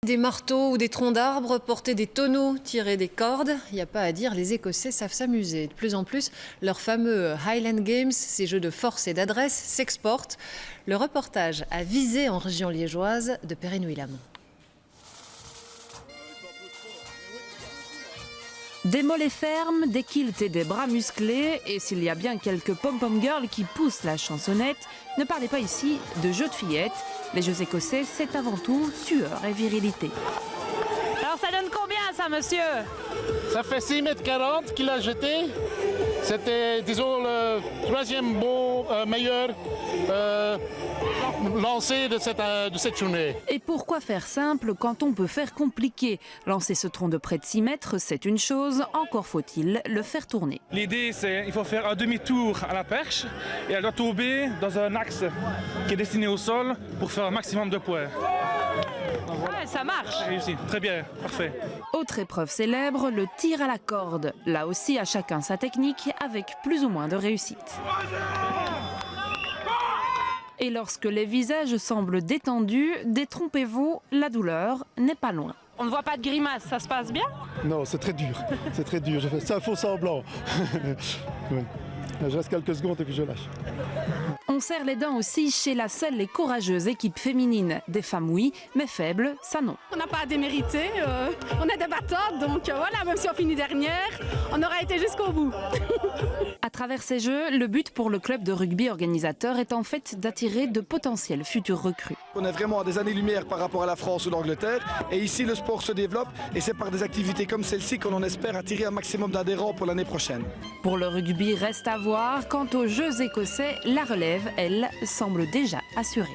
Des marteaux ou des troncs d'arbres, porter des tonneaux, tirer des cordes, il n'y a pas à dire, les Écossais savent s'amuser. De plus en plus, leurs fameux Highland Games, ces jeux de force et d'adresse, s'exportent. Le reportage à Visé en région liégeoise de Perrin-Ouilamont. Des mollets fermes, des kilts et des bras musclés, et s'il y a bien quelques pom-pom girls qui poussent la chansonnette, ne parlez pas ici de jeux de fillettes. Les jeux écossais, c'est avant tout sueur et virilité. Alors ça donne combien ça, monsieur? Ça fait 6,40 m qu'il a jeté. C'était, disons, le troisième meilleur lancé de cette journée. Et pourquoi faire simple quand on peut faire compliqué? Lancer ce tronc de près de 6 mètres, c'est une chose, encore faut-il le faire tourner. L'idée, c'est qu'il faut faire un demi-tour à la perche et elle doit tomber dans un axe qui est destiné au sol pour faire un maximum de poids. Ah, ça marche! Réussi, très bien, parfait. Autre épreuve célèbre, le tir à la corde. Là aussi, à chacun sa technique, avec plus ou moins de réussite. Et lorsque les visages semblent détendus, détrompez-vous, la douleur n'est pas loin. On ne voit pas de grimace, ça se passe bien? Non, c'est très dur, c'est très dur. Je fais ça faux semblant. Oui. Je reste quelques secondes et puis je lâche. On serre les dents aussi chez la seule et courageuse équipe féminine. Des femmes oui, mais faibles, ça non. On n'a pas à démériter, on est des battantes, donc voilà, même si on finit dernière, on aura été jusqu'au bout. À travers ces jeux, le but pour le club de rugby organisateur est en fait d'attirer de potentiels futurs recrues. On est vraiment à des années-lumière par rapport à la France ou l'Angleterre, et ici le sport se développe, et c'est par des activités comme celle-ci qu'on en espère attirer un maximum d'adhérents pour l'année prochaine. Pour le rugby, reste à voir. Quant aux Jeux écossais, la relève, elle, semble déjà assurée.